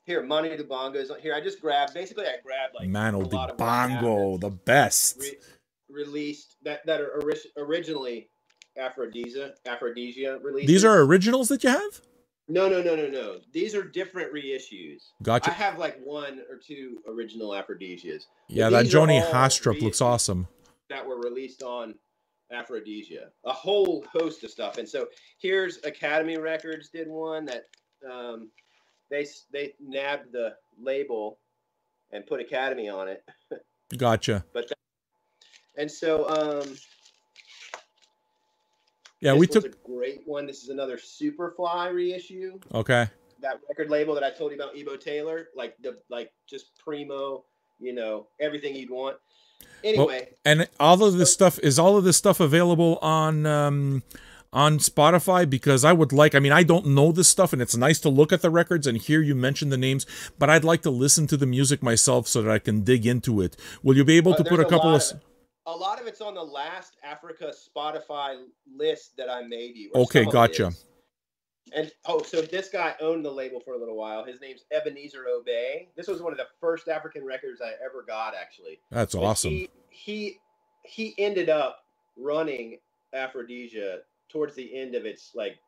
Here, Manu Dibango's here. I just grabbed, basically I grabbed like Manu Dibango, the best. Released that are originally Aphrodisia releases. These are originals that you have? No. These are different reissues. Gotcha. I have like 1 or 2 original Aphrodisias. Yeah, that Joni Hastrup looks awesome. That were released on Aphrodisia, a whole host of stuff. And so here's Academy Records did one that they nabbed the label and put Academy on it. Gotcha. But and so yeah, this we took a great one. This is another Superfly reissue. Okay. That record label that I told you about, Ebo Taylor, like just primo, you know, everything you'd want. Anyway, well, and all of this stuff available on Spotify? Because I would like, I mean, I don't know this stuff, and it's nice to look at the records and hear you mention the names, but I'd like to listen to the music myself so that I can dig into it. Will you be able to put a couple of... A lot of it's on the last Africa Spotify list that I made you. Okay, gotcha. And so this guy owned the label for a little while. His name's Ebenezer Obey. This was one of the first African records I ever got, actually. That's awesome. He ended up running Aphrodisia towards the end of its like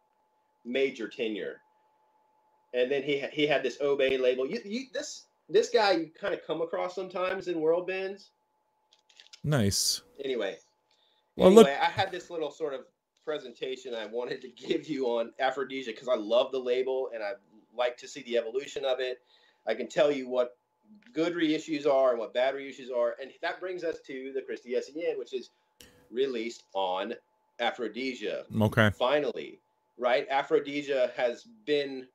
major tenure, and then he had this Obey label. This guy you kind of come across sometimes in world bins. Nice. Anyway, look, I had this little sort of presentation I wanted to give you on Aphrodisia because I love the label and I like to see the evolution of it. I can tell you what good reissues are and what bad reissues are, and that brings us to the Christy S.E.N., which is released on Aphrodisia. Okay. Finally, right? Aphrodisia has been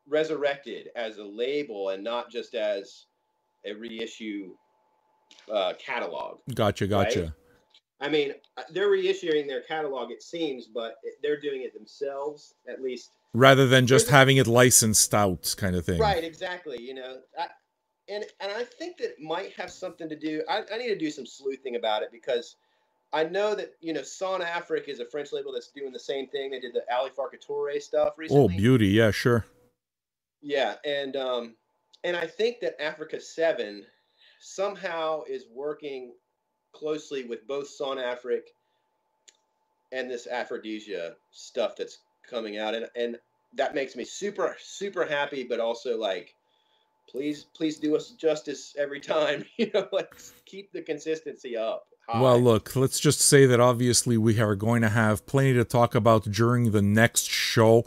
resurrected as a label and not just as a reissue catalog. Gotcha. Right? I mean, they're reissuing their catalog, it seems, but they're doing it themselves, at least. Rather than just having it licensed out, kind of thing. Right, exactly. You know, and I think that it might have something to do. I need to do some sleuthing about it because I know that, you know, Son Afrique is a French label that's doing the same thing. They did the Ali Farka stuff recently. Oh, beauty. Yeah, sure. Yeah, and I think that Africa 7 somehow is working closely with both Son Afrique and this Aphrodisia stuff that's coming out, and that makes me super, super happy, but also like, please do us justice every time. You know, let's keep the consistency up. Well, look, let's just say that obviously we are going to have plenty to talk about during the next show.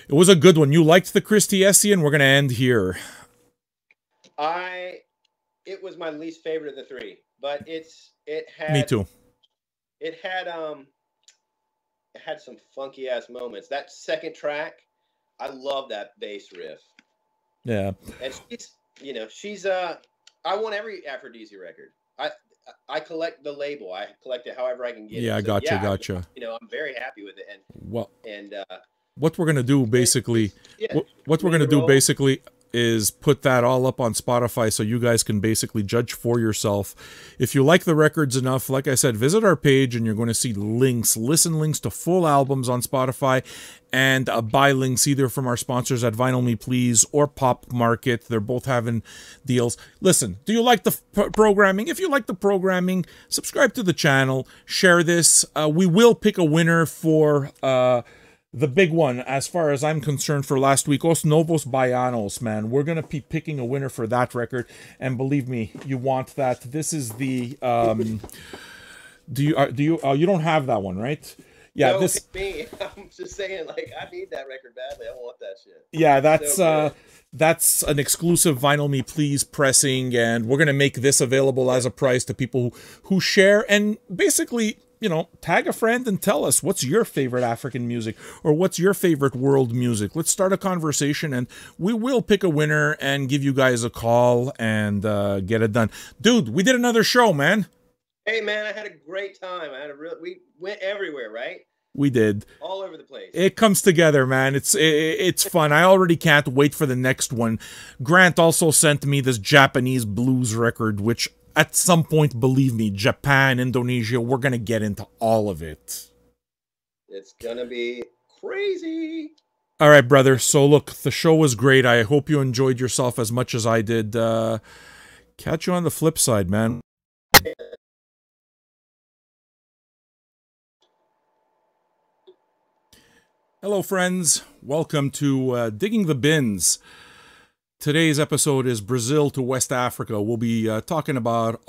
It was a good one. You liked the Christy S.E.N., we're going to end here. It was my least favorite of the three, but it had... Me too. It had some funky ass moments. That second track, I love that bass riff. Yeah. And she's I want every Aphrodisia record. I collect the label. I collect it however I can get it. Yeah, so, gotcha. You know, I'm very happy with it. What we're gonna do basically, is put that all up on Spotify so you guys can basically judge for yourself. If you like the records enough, like I said, visit our page and you're going to see links, listen links to full albums on Spotify, and buy links either from our sponsors at Vinyl Me Please or Pop Market. They're both having deals. Listen, do you like the programming? If you like the programming, subscribe to the channel, share this. We will pick a winner for... the big one, as far as I'm concerned, for last week, Os Novos Baianos, man. We're going to be picking a winner for that record. And believe me, you want that. This is the... you don't have that one, right? Yeah, no, this. me. I'm just saying, like, I need that record badly. I want that shit. Yeah, So that's an exclusive Vinyl Me Please pressing, and we're gonna make this available as a prize to people who share, and basically, you know, tag a friend and tell us what's your favorite African music or what's your favorite world music. Let's start a conversation, and we will pick a winner and give you guys a call and get it done. Dude, we did another show, man. Hey, man, I had a great time. We went everywhere, right? We did. All over the place. It comes together, man. It's fun. I already can't wait for the next one. Grant also sent me this Japanese blues record, which at some point, believe me, Japan, Indonesia, we're going to get into all of it. It's going to be crazy. All right, brother. So look, the show was great. I hope you enjoyed yourself as much as I did. Catch you on the flip side, man. Hello, friends. Welcome to Digging the Bins. Today's episode is Brazil to West Africa. We'll be talking about